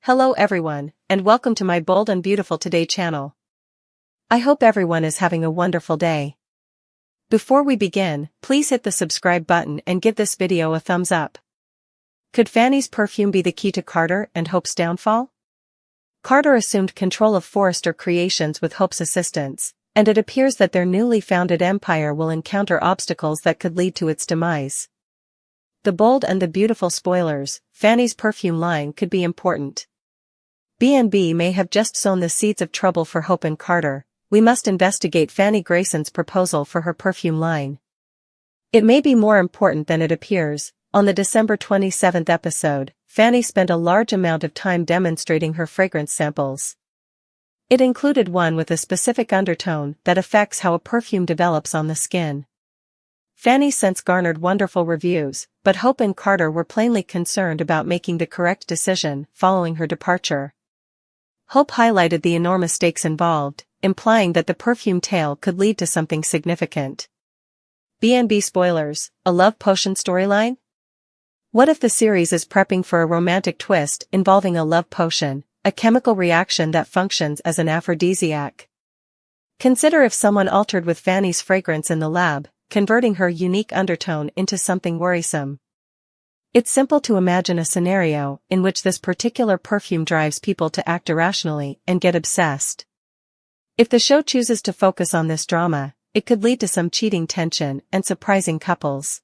Hello everyone, and welcome to my Bold and Beautiful Today channel. I hope everyone is having a wonderful day. Before we begin, please hit the subscribe button and give this video a thumbs up. Could Fanny's perfume be the key to Carter and Hope's downfall? Carter assumed control of Forrester Creations with Hope's assistance, and it appears that their newly founded empire will encounter obstacles that could lead to its demise. The Bold and the Beautiful spoilers: Fanny's perfume line could be important. B&B may have just sown the seeds of trouble for Hope and Carter. We must investigate Fanny Grayson's proposal for her perfume line. It may be more important than it appears. On the December 27th episode, Fanny spent a large amount of time demonstrating her fragrance samples. It included one with a specific undertone that affects how a perfume develops on the skin. Fanny's scents garnered wonderful reviews, but Hope and Carter were plainly concerned about making the correct decision following her departure. Hope highlighted the enormous stakes involved, implying that the perfume tale could lead to something significant. B&B spoilers: a love potion storyline? What if the series is prepping for a romantic twist involving a love potion, a chemical reaction that functions as an aphrodisiac? Consider if someone altered with Fanny's fragrance in the lab, converting her unique undertone into something worrisome. It's simple to imagine a scenario in which this particular perfume drives people to act irrationally and get obsessed. If the show chooses to focus on this drama, it could lead to some cheating tension and surprising couples.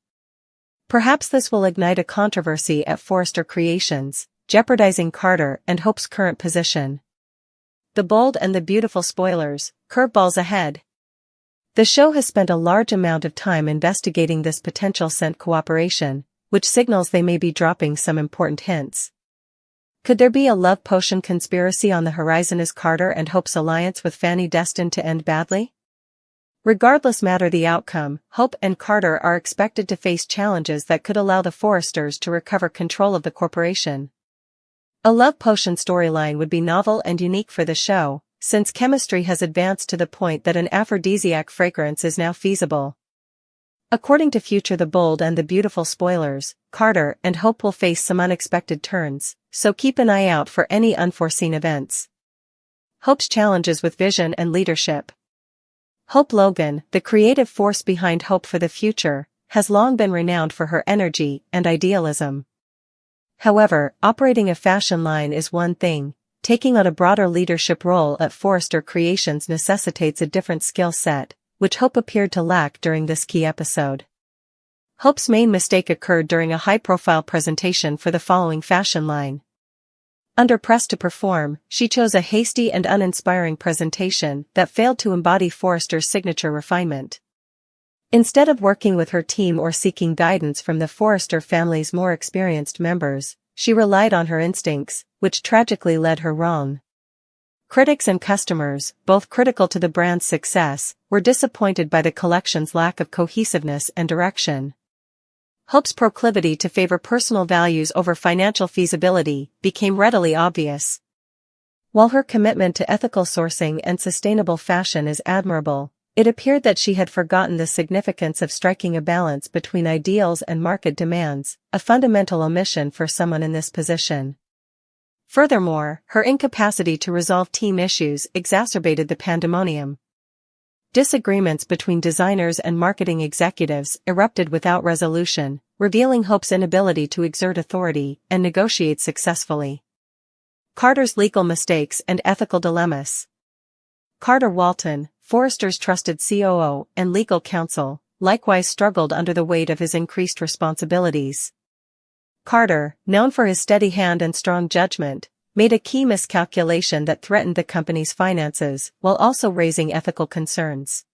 Perhaps this will ignite a controversy at Forrester Creations, jeopardizing Carter and Hope's current position. The Bold and the Beautiful spoilers: curveballs ahead. The show has spent a large amount of time investigating this potential scent cooperation, which signals they may be dropping some important hints. Could there be a love potion conspiracy on the horizon? Is Carter and Hope's alliance with Fanny destined to end badly? Regardless matter the outcome, Hope and Carter are expected to face challenges that could allow the Forresters to recover control of the corporation. A love potion storyline would be novel and unique for the show, since chemistry has advanced to the point that an aphrodisiac fragrance is now feasible. According to Future the Bold and the Beautiful spoilers, Carter and Hope will face some unexpected turns, so keep an eye out for any unforeseen events. Hope's challenges with vision and leadership. Hope Logan, the creative force behind Hope for the Future, has long been renowned for her energy and idealism. However, operating a fashion line is one thing. Taking on a broader leadership role at Forrester Creations necessitates a different skill set, which Hope appeared to lack during this key episode. Hope's main mistake occurred during a high-profile presentation for the following fashion line. Under press to perform, she chose a hasty and uninspiring presentation that failed to embody Forrester's signature refinement. Instead of working with her team or seeking guidance from the Forrester family's more experienced members, she relied on her instincts, which tragically led her wrong. Critics and customers, both critical to the brand's success, were disappointed by the collection's lack of cohesiveness and direction. Hope's proclivity to favor personal values over financial feasibility became readily obvious. While her commitment to ethical sourcing and sustainable fashion is admirable, it appeared that she had forgotten the significance of striking a balance between ideals and market demands, a fundamental omission for someone in this position. Furthermore, her incapacity to resolve team issues exacerbated the pandemonium. Disagreements between designers and marketing executives erupted without resolution, revealing Hope's inability to exert authority and negotiate successfully. Carter's legal mistakes and ethical dilemmas. Carter Walton, Forrester's trusted COO and legal counsel, likewise struggled under the weight of his increased responsibilities. Carter, known for his steady hand and strong judgment, made a key miscalculation that threatened the company's finances while also raising ethical concerns.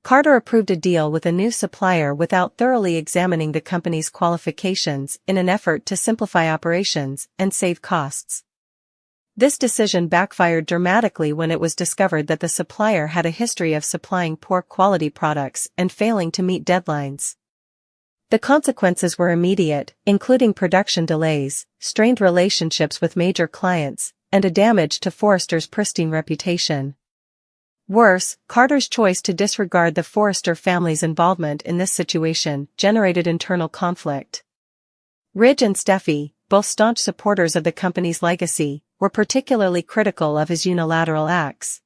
Carter approved a deal with a new supplier without thoroughly examining the company's qualifications in an effort to simplify operations and save costs. This decision backfired dramatically when it was discovered that the supplier had a history of supplying poor quality products and failing to meet deadlines. The consequences were immediate, including production delays, strained relationships with major clients, and a damage to Forrester's pristine reputation. Worse, Carter's choice to disregard the Forrester family's involvement in this situation generated internal conflict. Ridge and Steffi, both staunch supporters of the company's legacy, were particularly critical of his unilateral acts.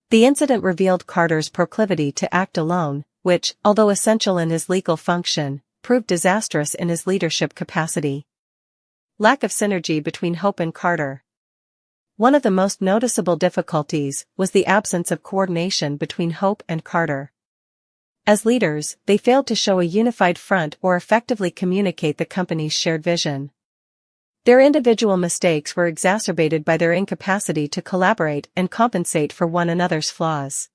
The incident revealed Carter's proclivity to act alone, which, although essential in his legal function, proved disastrous in his leadership capacity. Lack of synergy between Hope and Carter. One of the most noticeable difficulties was the absence of coordination between Hope and Carter. As leaders, they failed to show a unified front or effectively communicate the company's shared vision. Their individual mistakes were exacerbated by their incapacity to collaborate and compensate for one another's flaws.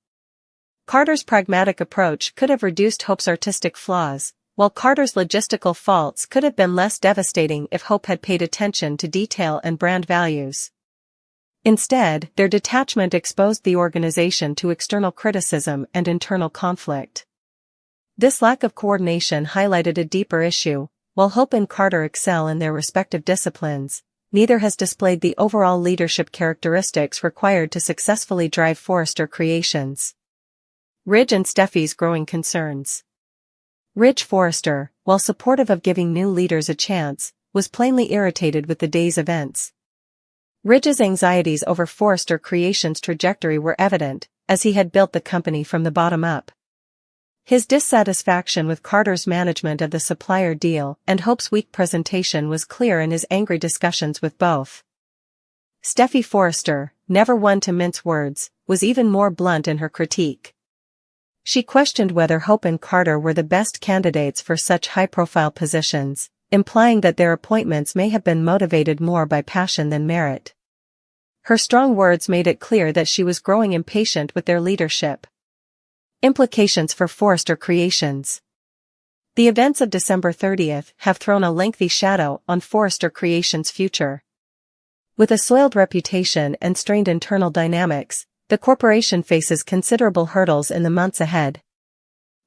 Carter's pragmatic approach could have reduced Hope's artistic flaws, while Carter's logistical faults could have been less devastating if Hope had paid attention to detail and brand values. Instead, their detachment exposed the organization to external criticism and internal conflict. This lack of coordination highlighted a deeper issue. While Hope and Carter excel in their respective disciplines, neither has displayed the overall leadership characteristics required to successfully drive Forrester Creations. Ridge and Steffi's growing concerns. Ridge Forrester, while supportive of giving new leaders a chance, was plainly irritated with the day's events. Ridge's anxieties over Forrester Creations' trajectory were evident, as he had built the company from the bottom up. His dissatisfaction with Carter's management of the supplier deal and Hope's weak presentation was clear in his angry discussions with both. Steffi Forrester, never one to mince words, was even more blunt in her critique. She questioned whether Hope and Carter were the best candidates for such high-profile positions, implying that their appointments may have been motivated more by passion than merit. Her strong words made it clear that she was growing impatient with their leadership. Implications for Forrester Creations. The events of December 30th have thrown a lengthy shadow on Forrester Creations' future. With a soiled reputation and strained internal dynamics, the corporation faces considerable hurdles in the months ahead.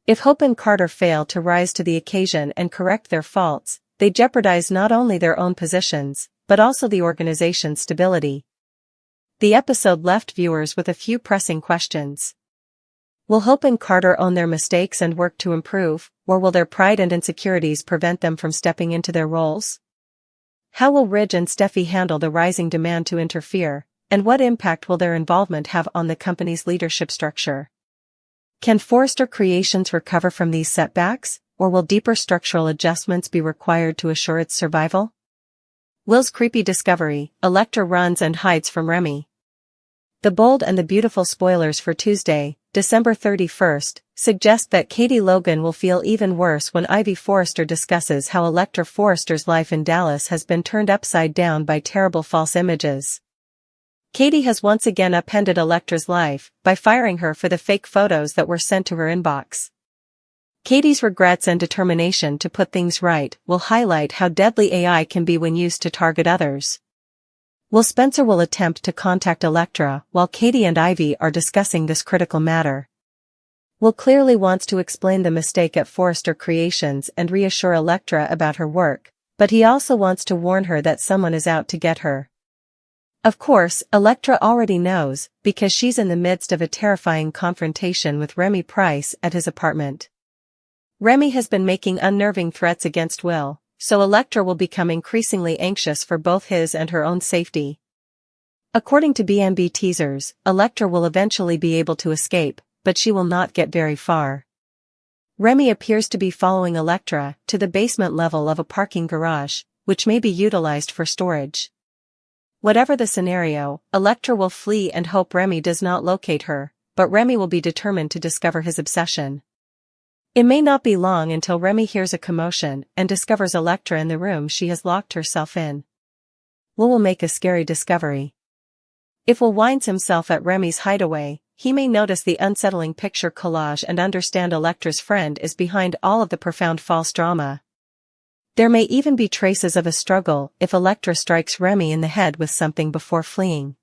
If Hope and Carter fail to rise to the occasion and correct their faults, they jeopardize not only their own positions, but also the organization's stability. The episode left viewers with a few pressing questions. Will Hope and Carter own their mistakes and work to improve, or will their pride and insecurities prevent them from stepping into their roles? How will Ridge and Steffi handle the rising demand to interfere, and what impact will their involvement have on the company's leadership structure? Can Forrester Creations recover from these setbacks, or will deeper structural adjustments be required to assure its survival? Will's creepy discovery: Electra runs and hides from Remy. The bold and the beautiful spoilers for Tuesday, December 31st, suggest that Katie Logan will feel even worse when Ivy Forrester discusses how Electra Forrester's life in Dallas has been turned upside down by terrible false images. Katie has once again upended Electra's life by firing her for the fake photos that were sent to her inbox. Katie's regrets and determination to put things right will highlight how deadly AI can be when used to target others. Will Spencer attempt to contact Electra while Katie and Ivy are discussing this critical matter? Will clearly wants to explain the mistake at Forrester Creations and reassure Electra about her work, but he also wants to warn her that someone is out to get her. Of course, Electra already knows, because she's in the midst of a terrifying confrontation with Remy Price at his apartment. Remy has been making unnerving threats against Will, so Electra will become increasingly anxious for both his and her own safety. According to BNB teasers, Electra will eventually be able to escape, but she will not get very far. Remy appears to be following Electra to the basement level of a parking garage, which may be utilized for storage. Whatever the scenario, Electra will flee and hope Remy does not locate her, but Remy will be determined to discover his obsession. It may not be long until Remy hears a commotion and discovers Electra in the room she has locked herself in. Will make a scary discovery. If Will winds himself at Remy's hideaway, he may notice the unsettling picture collage and understand Electra's friend is behind all of the profound false drama. There may even be traces of a struggle if Electra strikes Remy in the head with something before fleeing.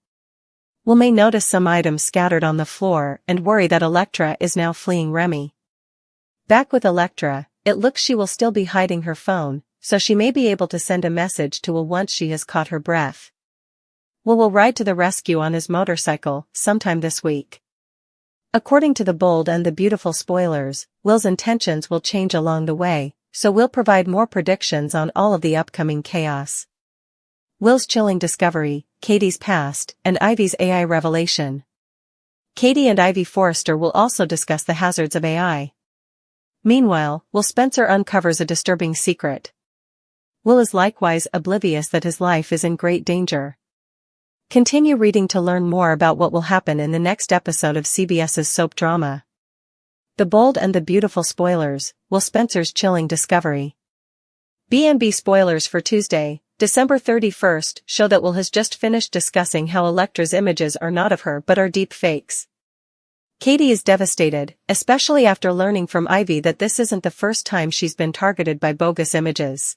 Will may notice some items scattered on the floor and worry that Electra is now fleeing Remy. Back with Electra, it looks she will still be hiding her phone, so she may be able to send a message to Will once she has caught her breath. Will ride to the rescue on his motorcycle sometime this week. According to the bold and the beautiful spoilers, Will's intentions will change along the way, so we'll provide more predictions on all of the upcoming chaos. Will's chilling discovery, Katie's past, and Ivy's AI revelation. Katie and Ivy Forrester will also discuss the hazards of AI. Meanwhile, Will Spencer uncovers a disturbing secret. Will is likewise oblivious that his life is in great danger. Continue reading to learn more about what will happen in the next episode of CBS's soap drama. The Bold and the Beautiful spoilers, Will Spencer's chilling discovery. B&B spoilers for Tuesday, December 31st show that Will has just finished discussing how Electra's images are not of her but are deep fakes. Katie is devastated, especially after learning from Ivy that this isn't the first time she's been targeted by bogus images.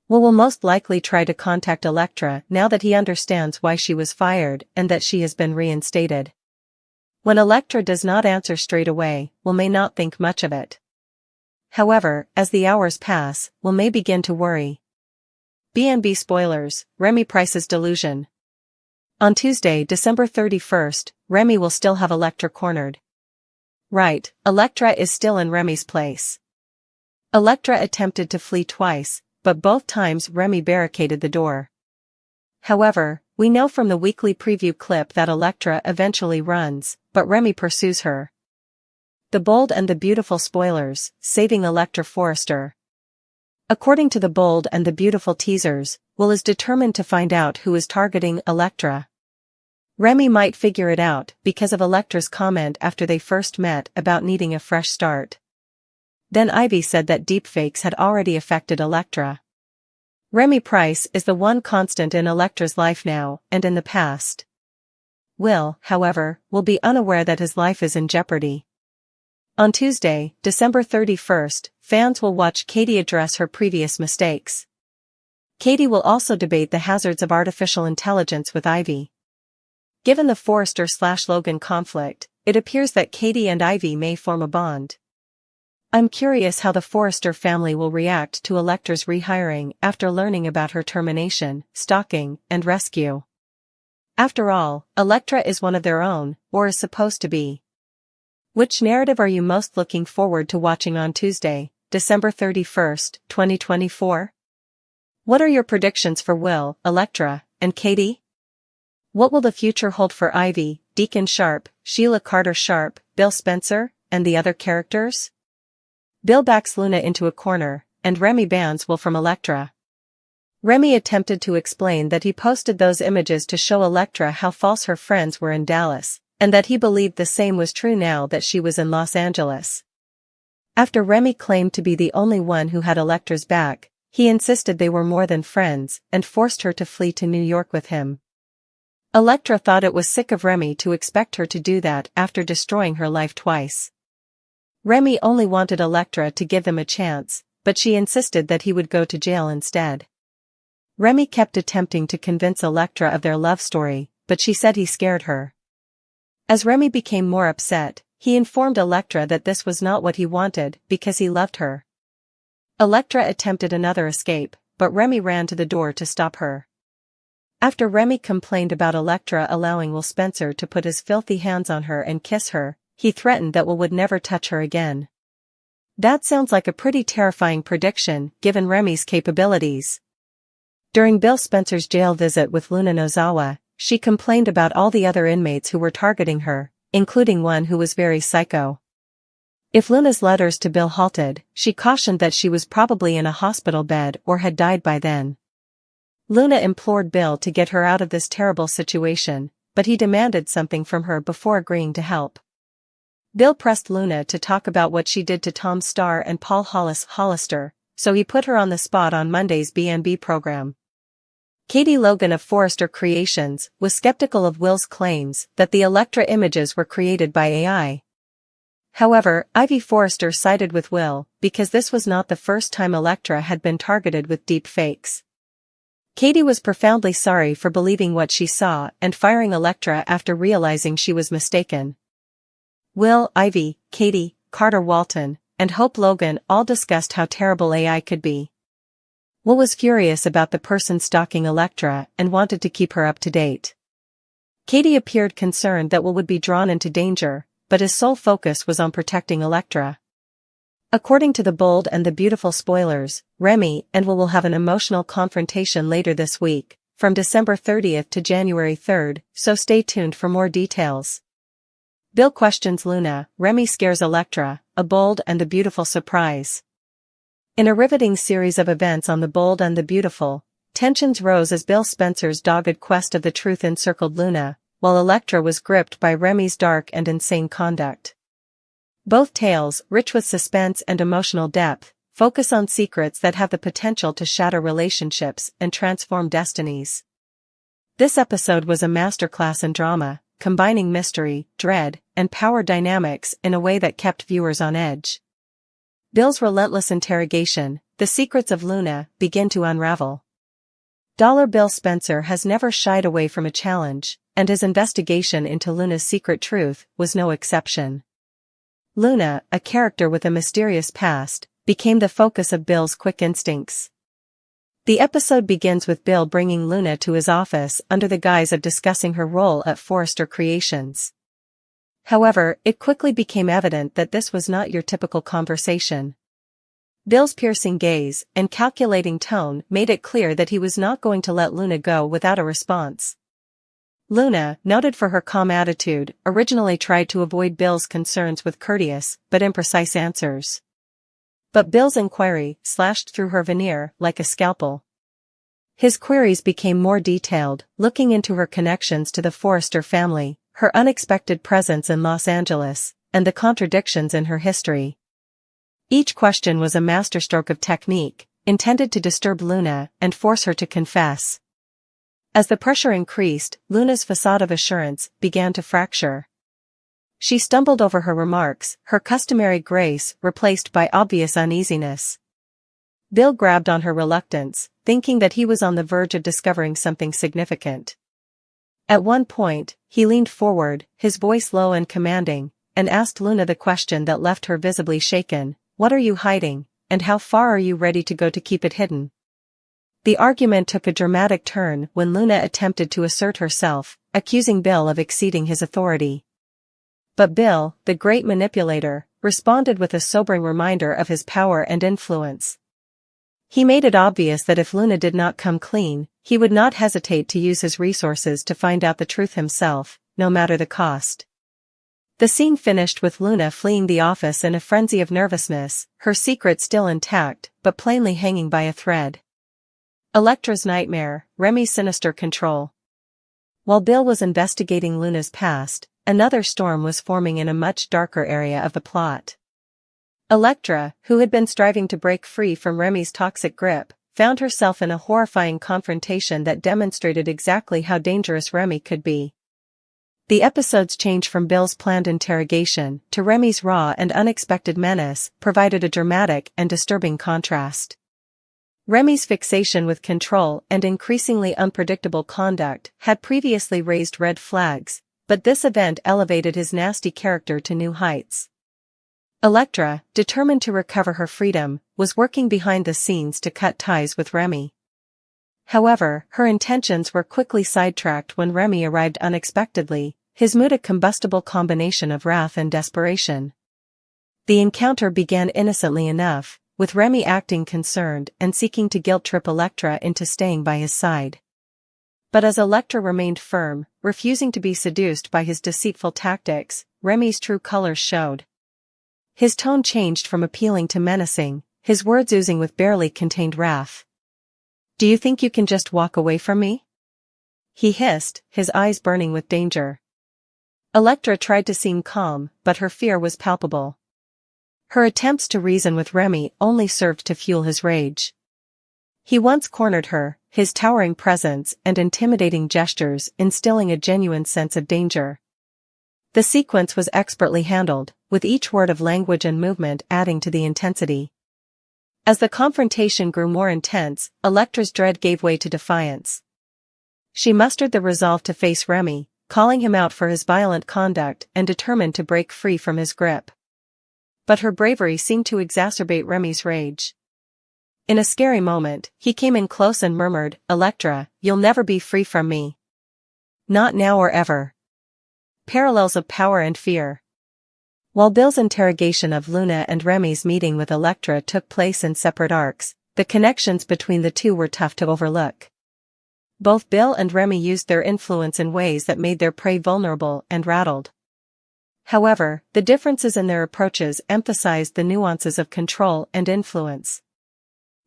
Will most likely try to contact Electra now that he understands why she was fired and that she has been reinstated. When Electra does not answer straight away, Will may not think much of it. However, as the hours pass, Will may begin to worry. B&B spoilers, Remy Price's delusion. On Tuesday, December 31st, Remy will still have Electra cornered. Right, Electra is still in Remy's place. Electra attempted to flee twice, but both times Remy barricaded the door. However, we know from the weekly preview clip that Electra eventually runs, but Remy pursues her. The Bold and the Beautiful spoilers, saving Electra Forrester. According to the Bold and the Beautiful teasers, Will is determined to find out who is targeting Electra. Remy might figure it out because of Electra's comment after they first met about needing a fresh start. Then Ivy said that deepfakes had already affected Electra. Remy Price is the one constant in Electra's life now and in the past. Will, however, will be unaware that his life is in jeopardy. On Tuesday, December 31st, fans will watch Katie address her previous mistakes. Katie will also debate the hazards of artificial intelligence with Ivy. Given the Forrester/Logan conflict, it appears that Katie and Ivy may form a bond. I'm curious how the Forrester family will react to Electra's rehiring after learning about her termination, stalking, and rescue. After all, Electra is one of their own, or is supposed to be. Which narrative are you most looking forward to watching on Tuesday, December 31st, 2024? What are your predictions for Will, Electra, and Katie? What will the future hold for Ivy, Deacon Sharp, Sheila Carter Sharp, Bill Spencer, and the other characters? Bill backs Luna into a corner, and Remy bans Will from Electra. Remy attempted to explain that he posted those images to show Electra how false her friends were in Dallas, and that he believed the same was true now that she was in Los Angeles. After Remy claimed to be the only one who had Electra's back, he insisted they were more than friends and forced her to flee to New York with him. Electra thought it was sick of Remy to expect her to do that after destroying her life twice. Remy only wanted Electra to give them a chance, but she insisted that he would go to jail instead. Remy kept attempting to convince Electra of their love story, but she said he scared her. As Remy became more upset, he informed Electra that this was not what he wanted because he loved her. Electra attempted another escape, but Remy ran to the door to stop her. After Remy complained about Electra allowing Will Spencer to put his filthy hands on her and kiss her, he threatened that Will would never touch her again. That sounds like a pretty terrifying prediction, given Remy's capabilities. During Bill Spencer's jail visit with Luna Nozawa, she complained about all the other inmates who were targeting her, including one who was very psycho. If Luna's letters to Bill halted, she cautioned that she was probably in a hospital bed or had died by then. Luna implored Bill to get her out of this terrible situation, but he demanded something from her before agreeing to help. Bill pressed Luna to talk about what she did to Tom Starr and Paul Hollister, so he put her on the spot on Monday's B&B program. Katie Logan of Forrester Creations was skeptical of Will's claims that the Electra images were created by AI. However, Ivy Forrester sided with Will because this was not the first time Electra had been targeted with deep fakes. Katie was profoundly sorry for believing what she saw and firing Electra after realizing she was mistaken. Will, Ivy, Katie, Carter Walton, and Hope Logan all discussed how terrible AI could be. Will was furious about the person stalking Electra and wanted to keep her up to date. Katie appeared concerned that Will would be drawn into danger, but his sole focus was on protecting Electra. According to the Bold and the Beautiful spoilers, Remy and Will have an emotional confrontation later this week, from December 30th to January 3rd, so stay tuned for more details. Bill questions Luna, Remy scares Electra, a bold and the beautiful surprise. In a riveting series of events on The Bold and the Beautiful, tensions rose as Bill Spencer's dogged quest of the truth encircled Luna, while Electra was gripped by Remy's dark and insane conduct. Both tales, rich with suspense and emotional depth, focus on secrets that have the potential to shatter relationships and transform destinies. This episode was a masterclass in drama, combining mystery, dread, and power dynamics in a way that kept viewers on edge. Bill's relentless interrogation, the secrets of Luna, begin to unravel. Bill Spencer has never shied away from a challenge, and his investigation into Luna's secret truth was no exception. Luna, a character with a mysterious past, became the focus of Bill's quick instincts. The episode begins with Bill bringing Luna to his office under the guise of discussing her role at Forrester Creations. However, it quickly became evident that this was not your typical conversation. Bill's piercing gaze and calculating tone made it clear that he was not going to let Luna go without a response. Luna, noted for her calm attitude, originally tried to avoid Bill's concerns with courteous but imprecise answers. But Bill's inquiry slashed through her veneer like a scalpel. His queries became more detailed, looking into her connections to the Forrester family, her unexpected presence in Los Angeles, and the contradictions in her history. Each question was a masterstroke of technique, intended to disturb Luna and force her to confess. As the pressure increased, Luna's facade of assurance began to fracture. She stumbled over her remarks, her customary grace replaced by obvious uneasiness. Bill grabbed on her reluctance, thinking that he was on the verge of discovering something significant. At one point, he leaned forward, his voice low and commanding, and asked Luna the question that left her visibly shaken: "What are you hiding, and how far are you ready to go to keep it hidden?" The argument took a dramatic turn when Luna attempted to assert herself, accusing Bill of exceeding his authority. But Bill, the great manipulator, responded with a sobering reminder of his power and influence. He made it obvious that if Luna did not come clean, he would not hesitate to use his resources to find out the truth himself, no matter the cost. The scene finished with Luna fleeing the office in a frenzy of nervousness, her secret still intact, but plainly hanging by a thread. Electra's nightmare, Remy's sinister control. While Bill was investigating Luna's past, another storm was forming in a much darker area of the plot. Electra, who had been striving to break free from Remy's toxic grip, found herself in a horrifying confrontation that demonstrated exactly how dangerous Remy could be. The episode's change from Bill's planned interrogation to Remy's raw and unexpected menace provided a dramatic and disturbing contrast. Remy's fixation with control and increasingly unpredictable conduct had previously raised red flags, but this event elevated his nasty character to new heights. Electra, determined to recover her freedom, was working behind the scenes to cut ties with Remy. However, her intentions were quickly sidetracked when Remy arrived unexpectedly, his mood a combustible combination of wrath and desperation. The encounter began innocently enough, with Remy acting concerned and seeking to guilt-trip Electra into staying by his side. But as Electra remained firm, refusing to be seduced by his deceitful tactics, Remy's true colors showed. His tone changed from appealing to menacing, his words oozing with barely contained wrath. "Do you think you can just walk away from me?" he hissed, his eyes burning with danger. Electra tried to seem calm, but her fear was palpable. Her attempts to reason with Remy only served to fuel his rage. He once cornered her, his towering presence and intimidating gestures instilling a genuine sense of danger. The sequence was expertly handled, with each word of language and movement adding to the intensity. As the confrontation grew more intense, Electra's dread gave way to defiance. She mustered the resolve to face Remy, calling him out for his violent conduct and determined to break free from his grip. But her bravery seemed to exacerbate Remy's rage. In a scary moment, he came in close and murmured, "Electra, you'll never be free from me. Not now or ever." Parallels of power and fear. While Bill's interrogation of Luna and Remy's meeting with Electra took place in separate arcs, the connections between the two were tough to overlook. Both Bill and Remy used their influence in ways that made their prey vulnerable and rattled. However, the differences in their approaches emphasized the nuances of control and influence.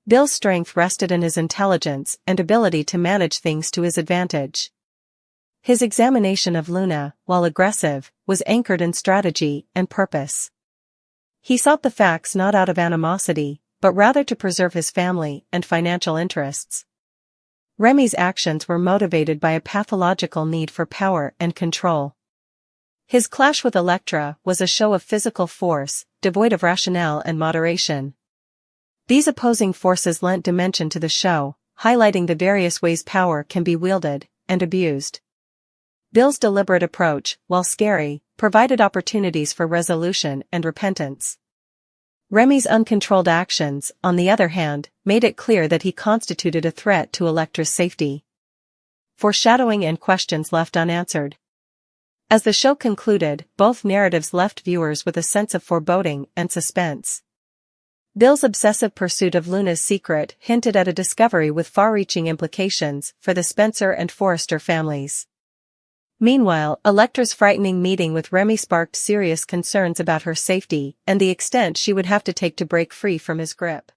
Bill's strength rested in his intelligence and ability to manage things to his advantage. His examination of Luna, while aggressive, was anchored in strategy and purpose. He sought the facts not out of animosity, but rather to preserve his family and financial interests. Remy's actions were motivated by a pathological need for power and control. His clash with Electra was a show of physical force, devoid of rationale and moderation. These opposing forces lent dimension to the show, highlighting the various ways power can be wielded and abused. Bill's deliberate approach, while scary, provided opportunities for resolution and repentance. Remy's uncontrolled actions, on the other hand, made it clear that he constituted a threat to Electra's safety. Foreshadowing and questions left unanswered. As the show concluded, both narratives left viewers with a sense of foreboding and suspense. Bill's obsessive pursuit of Luna's secret hinted at a discovery with far-reaching implications for the Spencer and Forrester families. Meanwhile, Electra's frightening meeting with Remy sparked serious concerns about her safety and the extent she would have to take to break free from his grip.